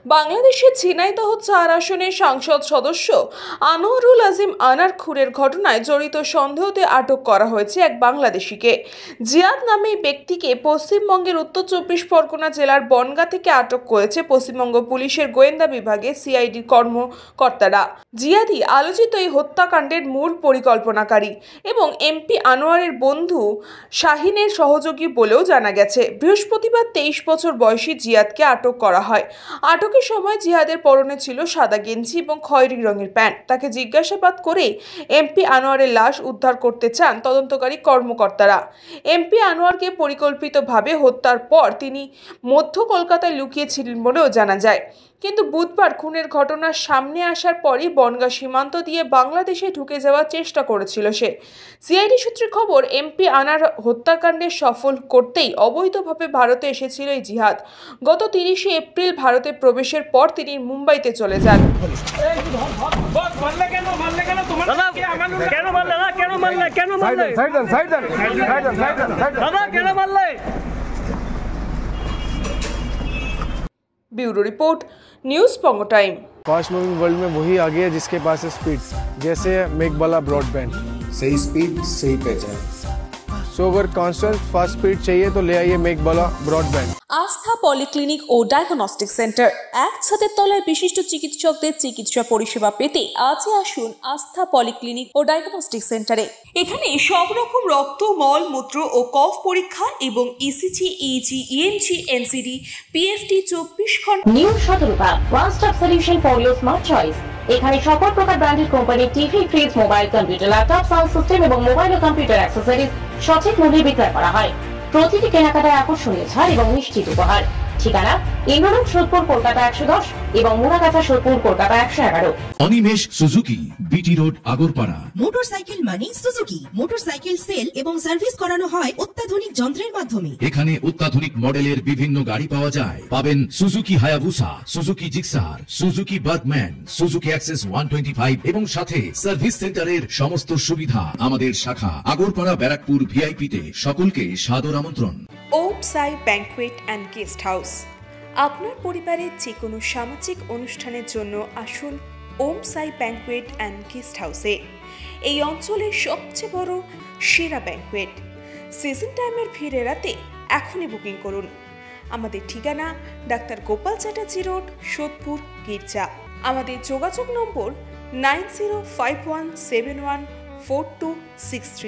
বাংলাদেশের ঝিনাইদহ ৪ আসনের সংসদ সদস্য আনোয়ারুল আজিম আনার খুনের ঘটনায় জড়িত সন্দেহতে আটক করা হয়েছে এক বাংলাদেশিকে। জিয়াদ নামে ব্যক্তিকে পশ্চিমবঙ্গের উত্তর ২৪ পরগনা জেলার বনগাঁ থেকে আটক করেছে পশ্চিমবঙ্গ পুলিশের গোয়েন্দা বিভাগে সিআইডির কর্মকর্তারা। জিয়াদই আলোচিত এই হত্যাকাণ্ডের মূল পরিকল্পনাকারী এবং এমপি আনোয়ারের বন্ধু শাহিনের সহযোগী বলেও জানা গেছে। বৃহস্পতিবার ২৩ বছর বয়সী জিয়াদকে আটক করা হয়। আটকের সময় জিহাদের পরনে ছিল সাদা গেঞ্জি এবং খয়েরি রঙের প্যান্ট। তাকে জিজ্ঞাসাবাদ করে এমপি আনোয়ারের লাশ উদ্ধার করতে চান তদন্তকারী কর্মকর্তারা। এমপি আনোয়ারকে পরিকল্পিতভাবে হত্যার পর তিনি মধ্য কলকাতায় লুকিয়েছিলেন বলেও জানা যায়। কিন্তু বুধবার খুনের ঘটনার সামনে আসার পরই বনগাঁ সীমান্ত দিয়ে বাংলাদেশে ঢুকে যাওয়ার চেষ্টা করেছিল সে। সিআইডি সূত্রে খবর, এমপি আনার হত্যাকাণ্ডে সফল করতেই অবৈধভাবে ভারতে এসেছিল এই জিহাদ। গত ৩০ এপ্রিল ভারতে প্রবেশের পর তিনি মুম্বাইতে চলে যান। Bureau report, news Pongo time. Fast moving world में वही आगे है जिसके पास है स्पीड, जैसे मेघबाला ब्रॉडबैंड। सही स्पीड सही पहचान। सो अगर कांस्टेंट फास्ट स्पीड चाहिए तो ले आइए मेघबाला ब्रॉडबैंड। আস্থা পলিক্লিনিক ও ডায়াগনস্টিক সেন্টার, এক ছাদের তলায় বিশিষ্ট চিকিৎসকদের চিকিৎসা পরিষেবা পেতে আজই আসুন আস্থা পলিক্লিনিক ও ডায়াগনস্টিক সেন্টারে। এখানে সব রকম রক্ত, মল, মূত্র ও কফ পরীক্ষা এবং ECG, easy, ENG, NCD, PFT 24 ঘন্টা। New Shatarupa, one stop solution for your smart choice. এখানে সকল প্রকার ব্র্যান্ডেড কোম্পানির TV, fridge, mobile, computer, laptop, sound system এবং মোবাইল ও কম্পিউটার অ্যাক্সেসরিজ সঠিক মূল্যে বিক্রয় করা হয়। প্রতিটি কেনাকাটায় আকর্ষণীয় ছাড় এবং নিশ্চিত উপহার। ঠিকানা ইন্দ্রনগর, সোদপুর, কলকাতা ১১০ এবং Muragachha, Sodepur, Kolkata ১১১। Animesh Suzuki, BT road, Agarpara. Motorcycle মানে সুজুকি। মোটরসাইকেল সেল এবং সার্ভিস করানো হয় অত্যাধুনিক যন্ত্রের মাধ্যমে। এখানে অত্যাধুনিক মডেলের বিভিন্ন গাড়ি পাওয়া যায়। পাবেন Suzuki Hayabusa, Suzuki Gixxer, Suzuki Bergman, Suzuki access 125 এবং সাথে সার্ভিস সেন্টারের সমস্ত সুবিধা। আমাদের শাখা আগরপাড়া, ব্যারাকপুর ভিআইপি তে। সকলকে সাদর আমন্ত্রণ। ওম সাই ব্যাংকুয়েট অ্যান্ড গেস্ট হাউস। আপনার পরিবারের যে কোনো সামাজিক অনুষ্ঠানের জন্য আসুন ওম সাই ব্যাংকুয়েট অ্যান্ড গেস্ট হাউসে। এই অঞ্চলের সবচেয়ে বড় সেরা ব্যাংকুয়েট। সিজন টাইমের ভিড় এড়াতে এখনই বুকিং করুন। আমাদের ঠিকানা ডাক্তার গোপাল চ্যাটার্জি রোড, সোদপুর, গির্জা। আমাদের যোগাযোগ নম্বর 9051714263।